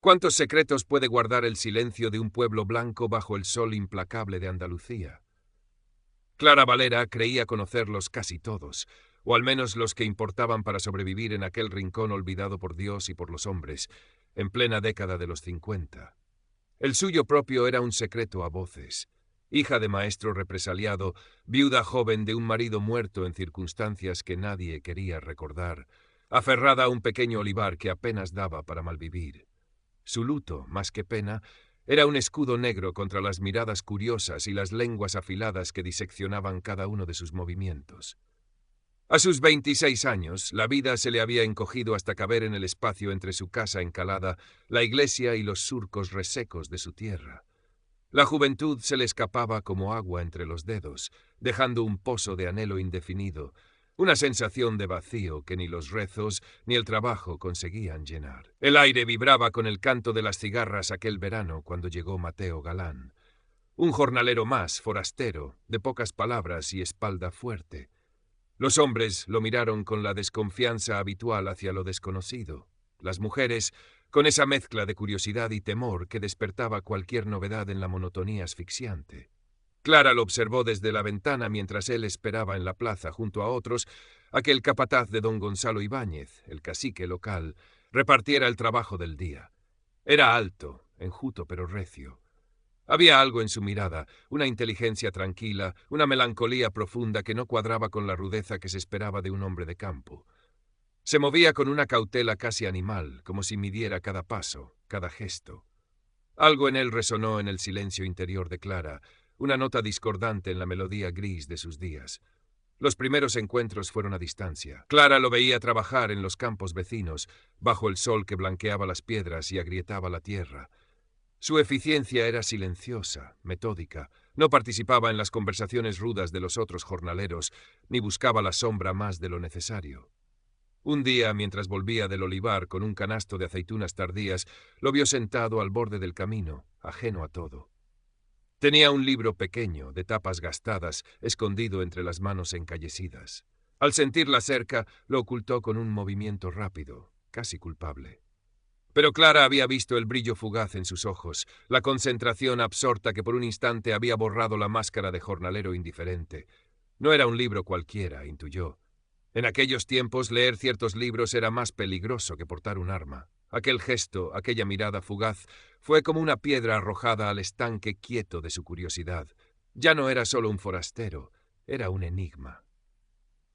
¿Cuántos secretos puede guardar el silencio de un pueblo blanco bajo el sol implacable de Andalucía? Clara Valera creía conocerlos casi todos, o al menos los que importaban para sobrevivir en aquel rincón olvidado por Dios y por los hombres, en plena década de los 50. El suyo propio era un secreto a voces. Hija de maestro represaliado, viuda joven de un marido muerto en circunstancias que nadie quería recordar, aferrada a un pequeño olivar que apenas daba para malvivir. Su luto, más que pena, era un escudo negro contra las miradas curiosas y las lenguas afiladas que diseccionaban cada uno de sus movimientos. A sus 26 años, la vida se le había encogido hasta caber en el espacio entre su casa encalada, la iglesia y los surcos resecos de su tierra. La juventud se le escapaba como agua entre los dedos, dejando un pozo de anhelo indefinido, una sensación de vacío que ni los rezos ni el trabajo conseguían llenar. El aire vibraba con el canto de las cigarras aquel verano cuando llegó Mateo Galán. Un jornalero más, forastero, de pocas palabras y espalda fuerte. Los hombres lo miraron con la desconfianza habitual hacia lo desconocido. Las mujeres, con esa mezcla de curiosidad y temor que despertaba cualquier novedad en la monotonía asfixiante. Clara lo observó desde la ventana mientras él esperaba en la plaza junto a otros a que el capataz de don Gonzalo Ibáñez, el cacique local, repartiera el trabajo del día. Era alto, enjuto pero recio. Había algo en su mirada, una inteligencia tranquila, una melancolía profunda que no cuadraba con la rudeza que se esperaba de un hombre de campo. Se movía con una cautela casi animal, como si midiera cada paso, cada gesto. Algo en él resonó en el silencio interior de Clara, una nota discordante en la melodía gris de sus días. Los primeros encuentros fueron a distancia. Clara lo veía trabajar en los campos vecinos, bajo el sol que blanqueaba las piedras y agrietaba la tierra. Su eficiencia era silenciosa, metódica, no participaba en las conversaciones rudas de los otros jornaleros, ni buscaba la sombra más de lo necesario. Un día, mientras volvía del olivar con un canasto de aceitunas tardías, lo vio sentado al borde del camino, ajeno a todo. Tenía un libro pequeño, de tapas gastadas, escondido entre las manos encallecidas. Al sentirla cerca, lo ocultó con un movimiento rápido, casi culpable. Pero Clara había visto el brillo fugaz en sus ojos, la concentración absorta que por un instante había borrado la máscara de jornalero indiferente. No era un libro cualquiera, intuyó. En aquellos tiempos leer ciertos libros era más peligroso que portar un arma. Aquel gesto, aquella mirada fugaz, fue como una piedra arrojada al estanque quieto de su curiosidad. Ya no era solo un forastero, era un enigma.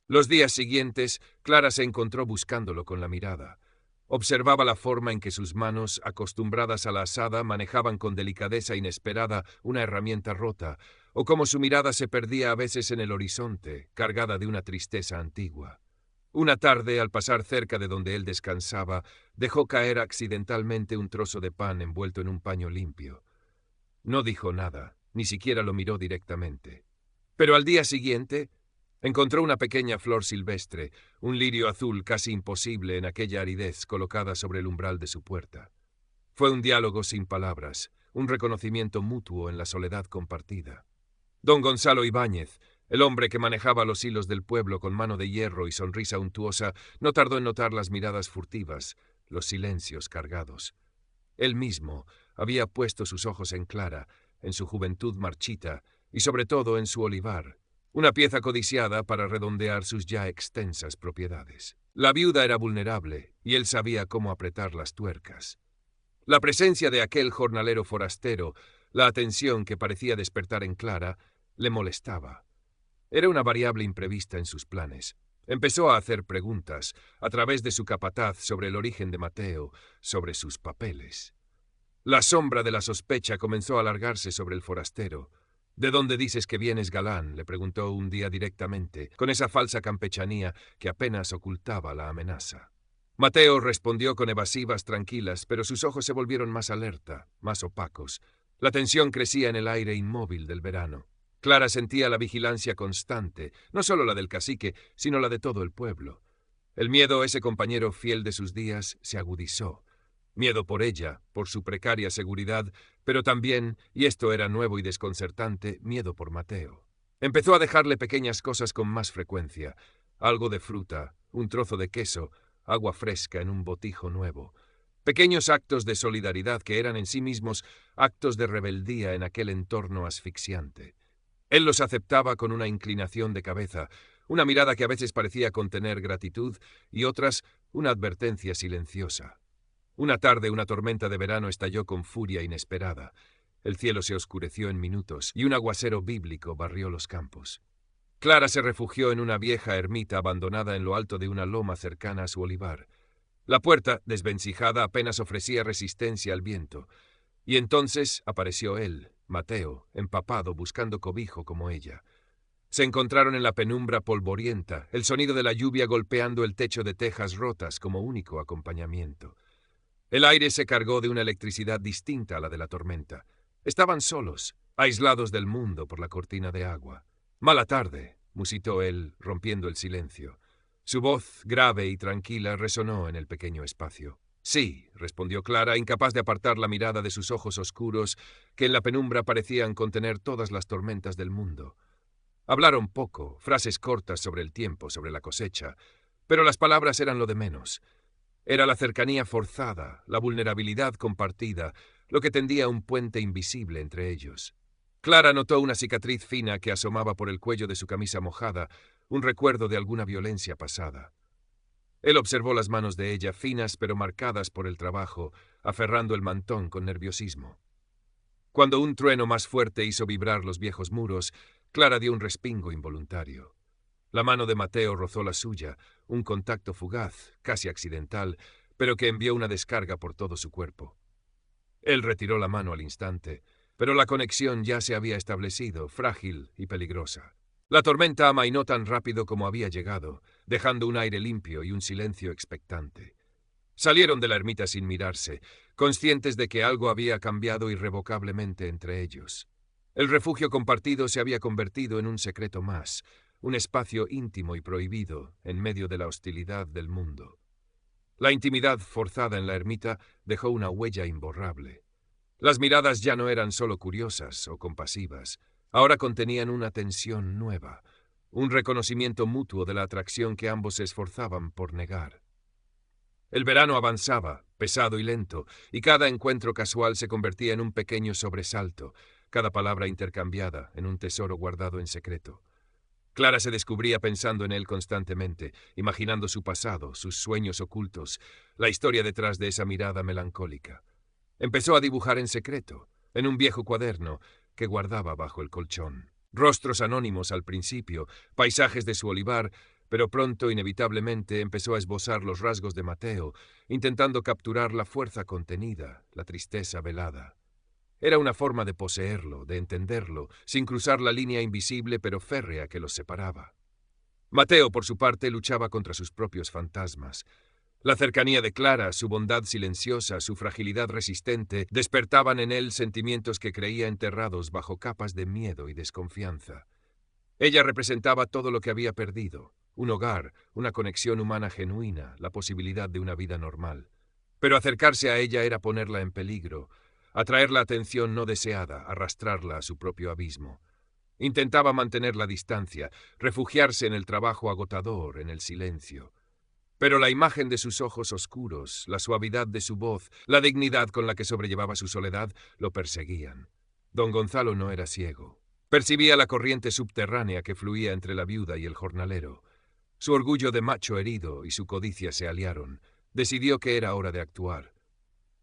Los días siguientes, Clara se encontró buscándolo con la mirada. Observaba la forma en que sus manos, acostumbradas a la asada, manejaban con delicadeza inesperada una herramienta rota, o cómo su mirada se perdía a veces en el horizonte, cargada de una tristeza antigua. Una tarde, al pasar cerca de donde él descansaba, dejó caer accidentalmente un trozo de pan envuelto en un paño limpio. No dijo nada, ni siquiera lo miró directamente. Pero al día siguiente encontró una pequeña flor silvestre, un lirio azul casi imposible en aquella aridez colocada sobre el umbral de su puerta. Fue un diálogo sin palabras, un reconocimiento mutuo en la soledad compartida. Don Gonzalo Ibáñez, el hombre que manejaba los hilos del pueblo con mano de hierro y sonrisa untuosa, no tardó en notar las miradas furtivas, los silencios cargados. Él mismo había puesto sus ojos en Clara, en su juventud marchita y sobre todo en su olivar, una pieza codiciada para redondear sus ya extensas propiedades. La viuda era vulnerable y él sabía cómo apretar las tuercas. La presencia de aquel jornalero forastero, la atención que parecía despertar en Clara, le molestaba. Era una variable imprevista en sus planes. Empezó a hacer preguntas, a través de su capataz, sobre el origen de Mateo, sobre sus papeles. La sombra de la sospecha comenzó a alargarse sobre el forastero. «¿De dónde dices que vienes, Galán?», le preguntó un día directamente, con esa falsa campechanía que apenas ocultaba la amenaza. Mateo respondió con evasivas tranquilas, pero sus ojos se volvieron más alerta, más opacos. La tensión crecía en el aire inmóvil del verano. Clara sentía la vigilancia constante, no solo la del cacique, sino la de todo el pueblo. El miedo, ese compañero fiel de sus días, se agudizó. Miedo por ella, por su precaria seguridad, pero también, y esto era nuevo y desconcertante, miedo por Mateo. Empezó a dejarle pequeñas cosas con más frecuencia, algo de fruta, un trozo de queso, agua fresca en un botijo nuevo. Pequeños actos de solidaridad que eran en sí mismos actos de rebeldía en aquel entorno asfixiante. Él los aceptaba con una inclinación de cabeza, una mirada que a veces parecía contener gratitud y otras una advertencia silenciosa. Una tarde, una tormenta de verano estalló con furia inesperada. El cielo se oscureció en minutos y un aguacero bíblico barrió los campos. Clara se refugió en una vieja ermita abandonada en lo alto de una loma cercana a su olivar. La puerta, desvencijada, apenas ofrecía resistencia al viento. Y entonces apareció él, Mateo, empapado, buscando cobijo como ella. Se encontraron en la penumbra polvorienta, el sonido de la lluvia golpeando el techo de tejas rotas como único acompañamiento. El aire se cargó de una electricidad distinta a la de la tormenta. Estaban solos, aislados del mundo por la cortina de agua. «Mala tarde», musitó él, rompiendo el silencio. Su voz, grave y tranquila, resonó en el pequeño espacio. «Sí», respondió Clara, incapaz de apartar la mirada de sus ojos oscuros, que en la penumbra parecían contener todas las tormentas del mundo. Hablaron poco, frases cortas sobre el tiempo, sobre la cosecha, pero las palabras eran lo de menos. Era la cercanía forzada, la vulnerabilidad compartida, lo que tendía un puente invisible entre ellos. Clara notó una cicatriz fina que asomaba por el cuello de su camisa mojada, un recuerdo de alguna violencia pasada. Él observó las manos de ella, finas pero marcadas por el trabajo, aferrando el mantón con nerviosismo. Cuando un trueno más fuerte hizo vibrar los viejos muros, Clara dio un respingo involuntario. La mano de Mateo rozó la suya, un contacto fugaz, casi accidental, pero que envió una descarga por todo su cuerpo. Él retiró la mano al instante, pero la conexión ya se había establecido, frágil y peligrosa. La tormenta amainó tan rápido como había llegado, dejando un aire limpio y un silencio expectante. Salieron de la ermita sin mirarse, conscientes de que algo había cambiado irrevocablemente entre ellos. El refugio compartido se había convertido en un secreto más, un espacio íntimo y prohibido en medio de la hostilidad del mundo. La intimidad forzada en la ermita dejó una huella imborrable. Las miradas ya no eran solo curiosas o compasivas, ahora contenían una tensión nueva, un reconocimiento mutuo de la atracción que ambos se esforzaban por negar. El verano avanzaba, pesado y lento, y cada encuentro casual se convertía en un pequeño sobresalto, cada palabra intercambiada en un tesoro guardado en secreto. Clara se descubría pensando en él constantemente, imaginando su pasado, sus sueños ocultos, la historia detrás de esa mirada melancólica. Empezó a dibujar en secreto, en un viejo cuaderno que guardaba bajo el colchón. Rostros anónimos al principio, paisajes de su olivar, pero pronto, inevitablemente, empezó a esbozar los rasgos de Mateo, intentando capturar la fuerza contenida, la tristeza velada. Era una forma de poseerlo, de entenderlo, sin cruzar la línea invisible pero férrea que los separaba. Mateo, por su parte, luchaba contra sus propios fantasmas. La cercanía de Clara, su bondad silenciosa, su fragilidad resistente, despertaban en él sentimientos que creía enterrados bajo capas de miedo y desconfianza. Ella representaba todo lo que había perdido, un hogar, una conexión humana genuina, la posibilidad de una vida normal. Pero acercarse a ella era ponerla en peligro, atraer la atención no deseada, arrastrarla a su propio abismo. Intentaba mantener la distancia, refugiarse en el trabajo agotador, en el silencio. Pero la imagen de sus ojos oscuros, la suavidad de su voz, la dignidad con la que sobrellevaba su soledad, lo perseguían. Don Gonzalo no era ciego. Percibía la corriente subterránea que fluía entre la viuda y el jornalero. Su orgullo de macho herido y su codicia se aliaron. Decidió que era hora de actuar.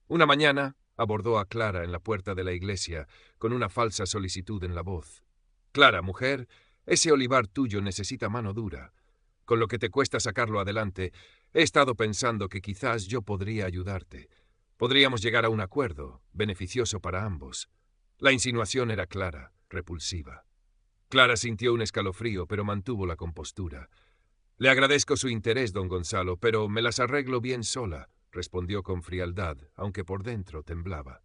Una mañana abordó a Clara en la puerta de la iglesia, con una falsa solicitud en la voz. «Clara, mujer, ese olivar tuyo necesita mano dura. Con lo que te cuesta sacarlo adelante, he estado pensando que quizás yo podría ayudarte. Podríamos llegar a un acuerdo, beneficioso para ambos». La insinuación era clara, repulsiva. Clara sintió un escalofrío, pero mantuvo la compostura. «Le agradezco su interés, don Gonzalo, pero me las arreglo bien sola», respondió con frialdad, aunque por dentro temblaba.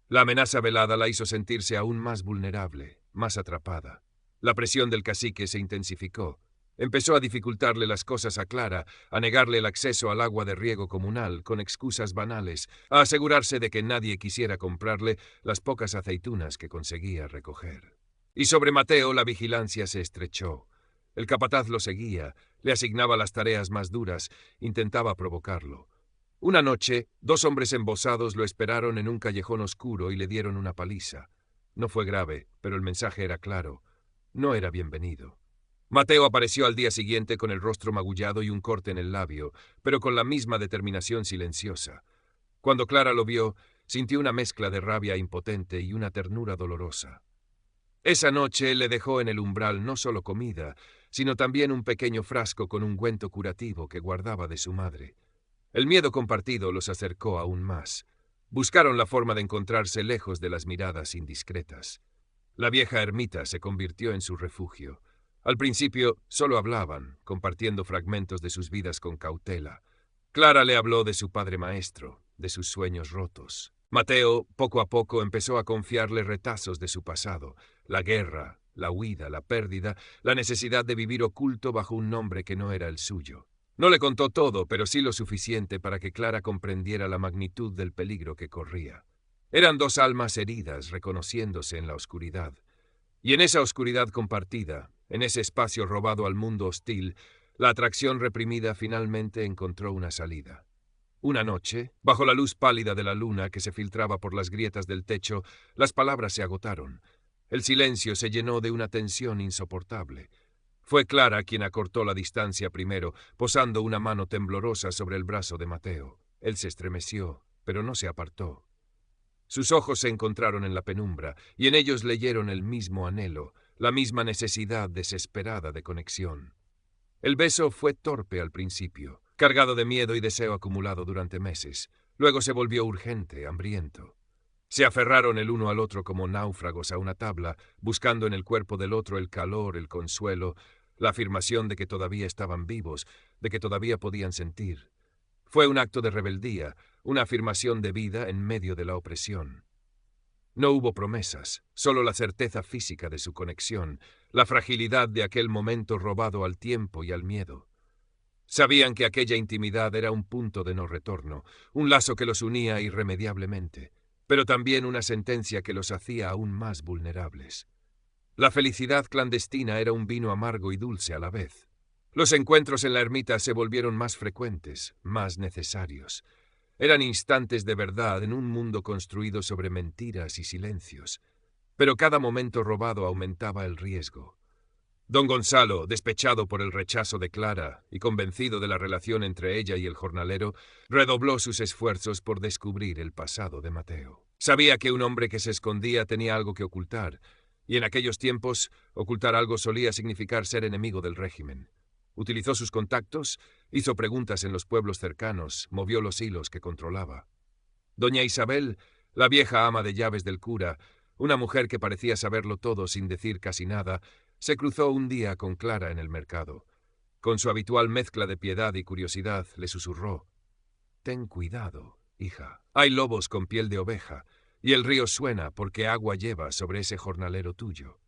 La amenaza velada la hizo sentirse aún más vulnerable, más atrapada. La presión del cacique se intensificó. Empezó a dificultarle las cosas a Clara, a negarle el acceso al agua de riego comunal, con excusas banales, a asegurarse de que nadie quisiera comprarle las pocas aceitunas que conseguía recoger. Y sobre Mateo la vigilancia se estrechó. El capataz lo seguía, le asignaba las tareas más duras, intentaba provocarlo. Una noche, 2 hombres embosados lo esperaron en un callejón oscuro y le dieron una paliza. No fue grave, pero el mensaje era claro. No era bienvenido. Mateo apareció al día siguiente con el rostro magullado y un corte en el labio, pero con la misma determinación silenciosa. Cuando Clara lo vio, sintió una mezcla de rabia impotente y una ternura dolorosa. Esa noche le dejó en el umbral no solo comida, sino también un pequeño frasco con ungüento curativo que guardaba de su madre. El miedo compartido los acercó aún más. Buscaron la forma de encontrarse lejos de las miradas indiscretas. La vieja ermita se convirtió en su refugio. Al principio solo hablaban, compartiendo fragmentos de sus vidas con cautela. Clara le habló de su padre maestro, de sus sueños rotos. Mateo, poco a poco, empezó a confiarle retazos de su pasado, la guerra, la huida, la pérdida, la necesidad de vivir oculto bajo un nombre que no era el suyo. No le contó todo, pero sí lo suficiente para que Clara comprendiera la magnitud del peligro que corría. Eran 2 almas heridas reconociéndose en la oscuridad. Y en esa oscuridad compartida, en ese espacio robado al mundo hostil, la atracción reprimida finalmente encontró una salida. Una noche, bajo la luz pálida de la luna que se filtraba por las grietas del techo, las palabras se agotaron. El silencio se llenó de una tensión insoportable. Fue Clara quien acortó la distancia primero, posando una mano temblorosa sobre el brazo de Mateo. Él se estremeció, pero no se apartó. Sus ojos se encontraron en la penumbra, y en ellos leyeron el mismo anhelo, la misma necesidad desesperada de conexión. El beso fue torpe al principio, cargado de miedo y deseo acumulado durante meses. Luego se volvió urgente, hambriento. Se aferraron el uno al otro como náufragos a una tabla, buscando en el cuerpo del otro el calor, el consuelo, la afirmación de que todavía estaban vivos, de que todavía podían sentir. Fue un acto de rebeldía, una afirmación de vida en medio de la opresión. No hubo promesas, solo la certeza física de su conexión, la fragilidad de aquel momento robado al tiempo y al miedo. Sabían que aquella intimidad era un punto de no retorno, un lazo que los unía irremediablemente, pero también una sentencia que los hacía aún más vulnerables. La felicidad clandestina era un vino amargo y dulce a la vez. Los encuentros en la ermita se volvieron más frecuentes, más necesarios. Eran instantes de verdad en un mundo construido sobre mentiras y silencios. Pero cada momento robado aumentaba el riesgo. Don Gonzalo, despechado por el rechazo de Clara y convencido de la relación entre ella y el jornalero, redobló sus esfuerzos por descubrir el pasado de Mateo. Sabía que un hombre que se escondía tenía algo que ocultar, y en aquellos tiempos ocultar algo solía significar ser enemigo del régimen. Utilizó sus contactos, hizo preguntas en los pueblos cercanos, movió los hilos que controlaba. Doña Isabel, la vieja ama de llaves del cura, una mujer que parecía saberlo todo sin decir casi nada, se cruzó un día con Clara en el mercado. Con su habitual mezcla de piedad y curiosidad, le susurró: «Ten cuidado, hija. Hay lobos con piel de oveja, y el río suena porque agua lleva sobre ese jornalero tuyo».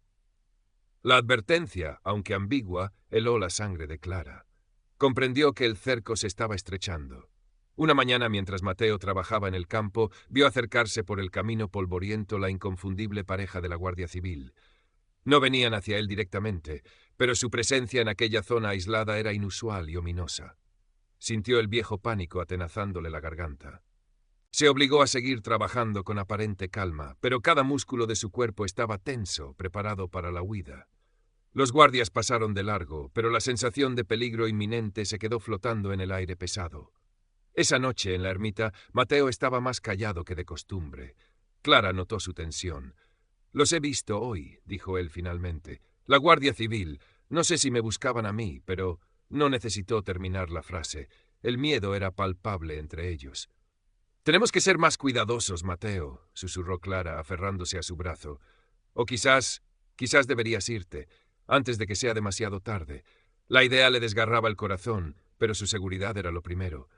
La advertencia, aunque ambigua, heló la sangre de Clara. Comprendió que el cerco se estaba estrechando. Una mañana, mientras Mateo trabajaba en el campo, vio acercarse por el camino polvoriento la inconfundible pareja de la Guardia Civil. No venían hacia él directamente, pero su presencia en aquella zona aislada era inusual y ominosa. Sintió el viejo pánico atenazándole la garganta. Se obligó a seguir trabajando con aparente calma, pero cada músculo de su cuerpo estaba tenso, preparado para la huida. Los guardias pasaron de largo, pero la sensación de peligro inminente se quedó flotando en el aire pesado. Esa noche, en la ermita, Mateo estaba más callado que de costumbre. Clara notó su tensión. «Los he visto hoy», dijo él finalmente. «La Guardia Civil. No sé si me buscaban a mí, pero…» No necesitó terminar la frase. El miedo era palpable entre ellos. «Tenemos que ser más cuidadosos, Mateo», susurró Clara, aferrándose a su brazo. «O quizás deberías irte, antes de que sea demasiado tarde». La idea le desgarraba el corazón, pero su seguridad era lo primero.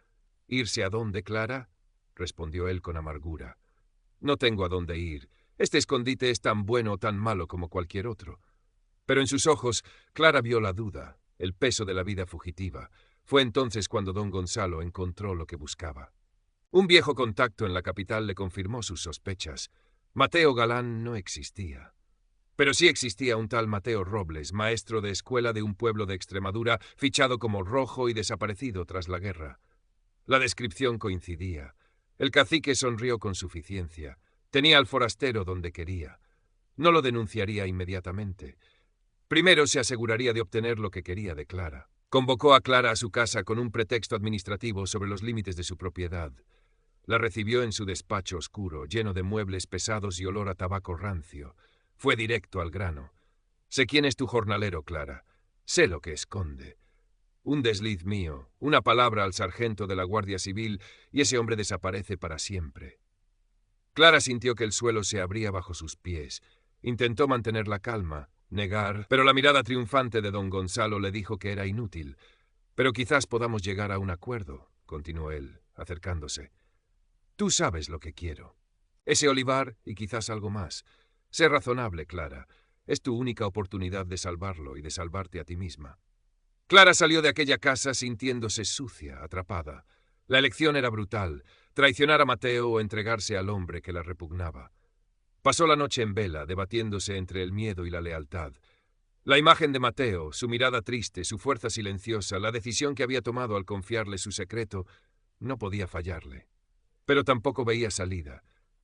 «¿Irse a dónde, Clara?», respondió él con amargura. «No tengo a dónde ir. Este escondite es tan bueno o tan malo como cualquier otro». Pero en sus ojos, Clara vio la duda, el peso de la vida fugitiva. Fue entonces cuando don Gonzalo encontró lo que buscaba. Un viejo contacto en la capital le confirmó sus sospechas. Mateo Galán no existía. Pero sí existía un tal Mateo Robles, maestro de escuela de un pueblo de Extremadura, fichado como rojo y desaparecido tras la guerra. La descripción coincidía. El cacique sonrió con suficiencia. Tenía al forastero donde quería. No lo denunciaría inmediatamente. Primero se aseguraría de obtener lo que quería de Clara. Convocó a Clara a su casa con un pretexto administrativo sobre los límites de su propiedad. La recibió en su despacho oscuro, lleno de muebles pesados y olor a tabaco rancio. Fue directo al grano. Sé quién es tu jornalero, Clara. Sé lo que esconde. Un desliz mío, una palabra al sargento de la Guardia Civil y ese hombre desaparece para siempre. Clara sintió que el suelo se abría bajo sus pies. Intentó mantener la calma, negar, pero la mirada triunfante de don Gonzalo le dijo que era inútil. Pero quizás podamos llegar a un acuerdo, continuó él, acercándose. Tú sabes lo que quiero. Ese olivar y quizás algo más. Sé razonable, Clara. Es tu única oportunidad de salvarlo y de salvarte a ti misma. Clara salió de aquella casa sintiéndose sucia, atrapada. La elección era brutal, traicionar a Mateo o entregarse al hombre que la repugnaba. Pasó la noche en vela, debatiéndose entre el miedo y la lealtad. La imagen de Mateo, su mirada triste, su fuerza silenciosa, la decisión que había tomado al confiarle su secreto, no podía fallarle. Pero tampoco veía salida.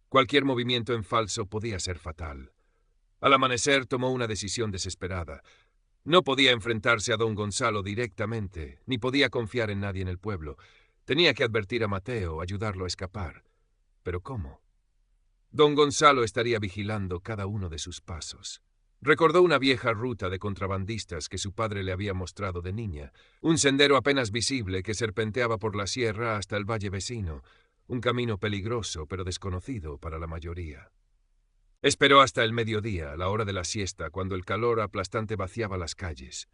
Cualquier movimiento en falso podía ser fatal. Al amanecer tomó una decisión desesperada. No podía enfrentarse a don Gonzalo directamente, ni podía confiar en nadie en el pueblo. Tenía que advertir a Mateo, ayudarlo a escapar. ¿Pero cómo? Don Gonzalo estaría vigilando cada uno de sus pasos. Recordó una vieja ruta de contrabandistas que su padre le había mostrado de niña, un sendero apenas visible que serpenteaba por la sierra hasta el valle vecino, un camino peligroso pero desconocido para la mayoría. Esperó hasta el mediodía, la hora de la siesta, cuando el calor aplastante vaciaba las calles.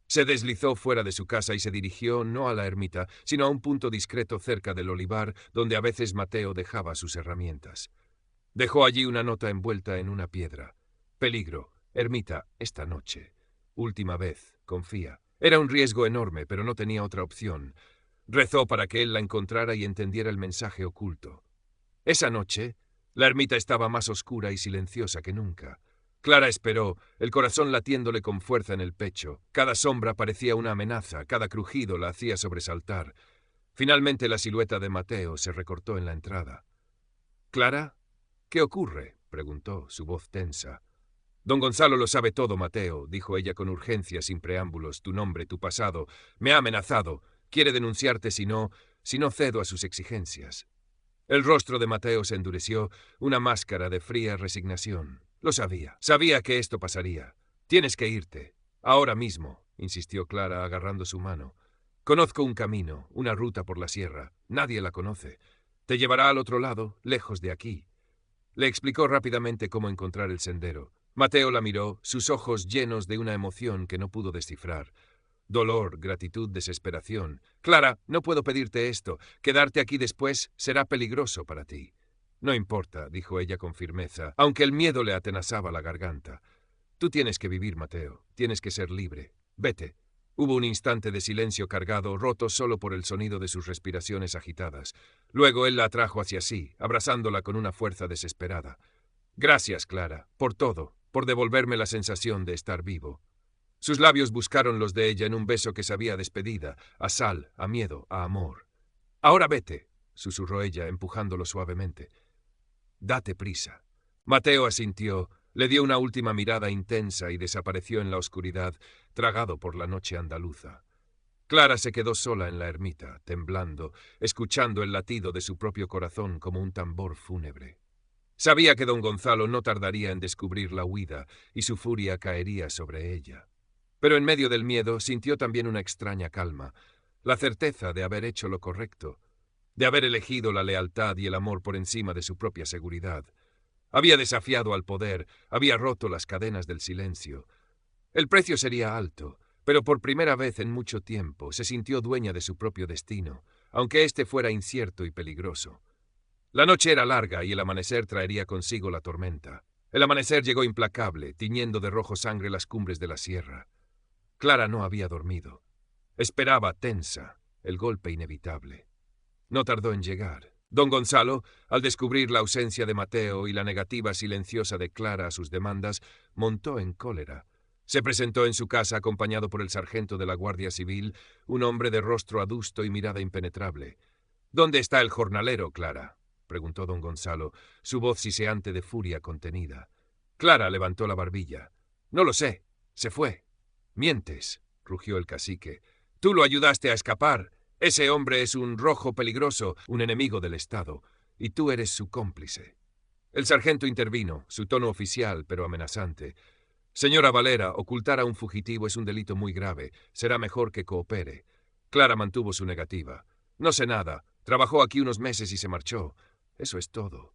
Se deslizó fuera de su casa y se dirigió no a la ermita, sino a un punto discreto cerca del olivar, donde a veces Mateo dejaba sus herramientas. Dejó allí una nota envuelta en una piedra. Peligro, ermita, esta noche. Última vez, confía. Era un riesgo enorme, pero no tenía otra opción. Rezó para que él la encontrara y entendiera el mensaje oculto. Esa noche, la ermita estaba más oscura y silenciosa que nunca. Clara esperó, el corazón latiéndole con fuerza en el pecho. Cada sombra parecía una amenaza, cada crujido la hacía sobresaltar. Finalmente la silueta de Mateo se recortó en la entrada. «¿Clara? ¿Qué ocurre?», preguntó, su voz tensa. «Don Gonzalo lo sabe todo, Mateo», dijo ella con urgencia, sin preámbulos. «Tu nombre, tu pasado. Me ha amenazado. Quiere denunciarte si no cedo a sus exigencias». El rostro de Mateo se endureció, una máscara de fría resignación. Lo sabía. Sabía que esto pasaría. «Tienes que irte. Ahora mismo», insistió Clara, agarrando su mano. «Conozco un camino, una ruta por la sierra. Nadie la conoce. Te llevará al otro lado, lejos de aquí». Le explicó rápidamente cómo encontrar el sendero. Mateo la miró, sus ojos llenos de una emoción que no pudo descifrar. Dolor, gratitud, desesperación. «Clara, no puedo pedirte esto. Quedarte aquí después será peligroso para ti». «No importa», dijo ella con firmeza, aunque el miedo le atenazaba la garganta. «Tú tienes que vivir, Mateo. Tienes que ser libre. Vete». Hubo un instante de silencio cargado, roto solo por el sonido de sus respiraciones agitadas. Luego él la atrajo hacia sí, abrazándola con una fuerza desesperada. «Gracias, Clara, por todo, por devolverme la sensación de estar vivo». Sus labios buscaron los de ella en un beso que sabía a despedida, a sal, a miedo, a amor. «Ahora vete», susurró ella, empujándolo suavemente. «Date prisa». Mateo asintió, le dio una última mirada intensa y desapareció en la oscuridad, tragado por la noche andaluza. Clara se quedó sola en la ermita, temblando, escuchando el latido de su propio corazón como un tambor fúnebre. Sabía que don Gonzalo no tardaría en descubrir la huida y su furia caería sobre ella. Pero en medio del miedo sintió también una extraña calma, la certeza de haber hecho lo correcto, de haber elegido la lealtad y el amor por encima de su propia seguridad. Había desafiado al poder, había roto las cadenas del silencio. El precio sería alto, pero por primera vez en mucho tiempo se sintió dueña de su propio destino, aunque éste fuera incierto y peligroso. La noche era larga y el amanecer traería consigo la tormenta. El amanecer llegó implacable, tiñendo de rojo sangre las cumbres de la sierra. Clara no había dormido. Esperaba, tensa, el golpe inevitable. No tardó en llegar. Don Gonzalo, al descubrir la ausencia de Mateo y la negativa silenciosa de Clara a sus demandas, montó en cólera. Se presentó en su casa acompañado por el sargento de la Guardia Civil, un hombre de rostro adusto y mirada impenetrable. ¿Dónde está el jornalero, Clara?, preguntó don Gonzalo, su voz siseante de furia contenida. Clara levantó la barbilla. No lo sé. Se fue. Mientes, rugió el cacique. Tú lo ayudaste a escapar. Ese hombre es un rojo peligroso, un enemigo del Estado, y tú eres su cómplice. El sargento intervino, su tono oficial pero amenazante. Señora Valera, ocultar a un fugitivo es un delito muy grave. Será mejor que coopere. Clara mantuvo su negativa. No sé nada. Trabajó aquí unos meses y se marchó. Eso es todo.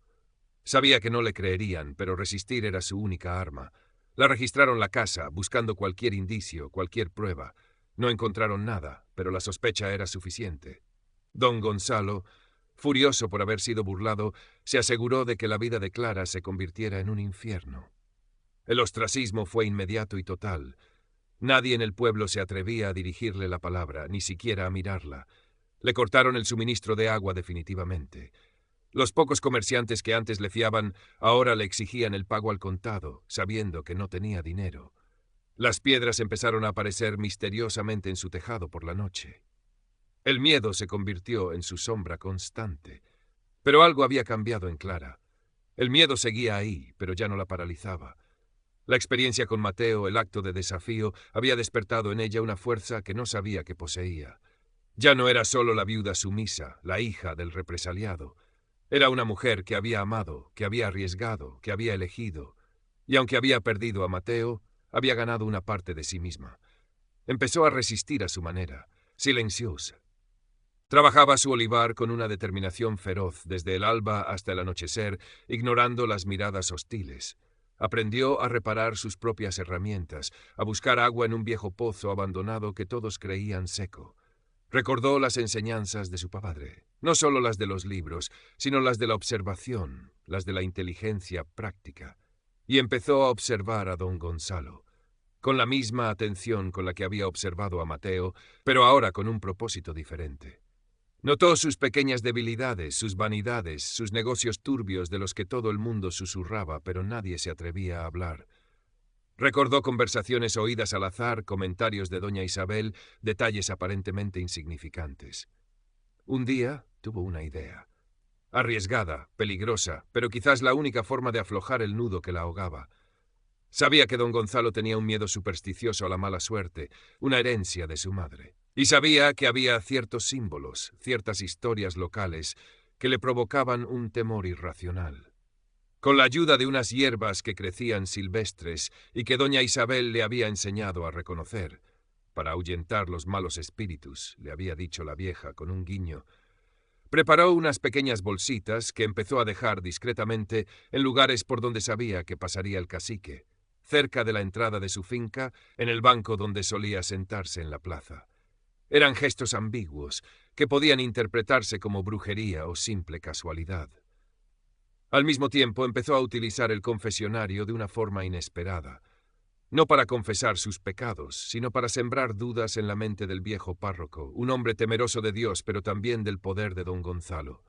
Sabía que no le creerían, pero resistir era su única arma. La registraron la casa, buscando cualquier indicio, cualquier prueba. No encontraron nada, pero la sospecha era suficiente. Don Gonzalo, furioso por haber sido burlado, se aseguró de que la vida de Clara se convirtiera en un infierno. El ostracismo fue inmediato y total. Nadie en el pueblo se atrevía a dirigirle la palabra, ni siquiera a mirarla. Le cortaron el suministro de agua definitivamente. Los pocos comerciantes que antes le fiaban ahora le exigían el pago al contado, sabiendo que no tenía dinero. Las piedras empezaron a aparecer misteriosamente en su tejado por la noche. El miedo se convirtió en su sombra constante. Pero algo había cambiado en Clara. El miedo seguía ahí, pero ya no la paralizaba. La experiencia con Mateo, el acto de desafío, había despertado en ella una fuerza que no sabía que poseía. Ya no era solo la viuda sumisa, la hija del represaliado. Era una mujer que había amado, que había arriesgado, que había elegido. Y aunque había perdido a Mateo, había ganado una parte de sí misma. Empezó a resistir a su manera, silenciosa. Trabajaba su olivar con una determinación feroz desde el alba hasta el anochecer, ignorando las miradas hostiles. Aprendió a reparar sus propias herramientas, a buscar agua en un viejo pozo abandonado que todos creían seco. Recordó las enseñanzas de su padre, no solo las de los libros, sino las de la observación, las de la inteligencia práctica, y empezó a observar a don Gonzalo, con la misma atención con la que había observado a Mateo, pero ahora con un propósito diferente. Notó sus pequeñas debilidades, sus vanidades, sus negocios turbios de los que todo el mundo susurraba, pero nadie se atrevía a hablar. Recordó conversaciones oídas al azar, comentarios de doña Isabel, detalles aparentemente insignificantes. Un día tuvo una idea. Arriesgada, peligrosa, pero quizás la única forma de aflojar el nudo que la ahogaba. Sabía que don Gonzalo tenía un miedo supersticioso a la mala suerte, una herencia de su madre. Y sabía que había ciertos símbolos, ciertas historias locales, que le provocaban un temor irracional. Con la ayuda de unas hierbas que crecían silvestres y que doña Isabel le había enseñado a reconocer, para ahuyentar los malos espíritus, le había dicho la vieja con un guiño, preparó unas pequeñas bolsitas que empezó a dejar discretamente en lugares por donde sabía que pasaría el cacique, cerca de la entrada de su finca, en el banco donde solía sentarse en la plaza. Eran gestos ambiguos, que podían interpretarse como brujería o simple casualidad. Al mismo tiempo empezó a utilizar el confesionario de una forma inesperada, no para confesar sus pecados, sino para sembrar dudas en la mente del viejo párroco, un hombre temeroso de Dios, pero también del poder de don Gonzalo.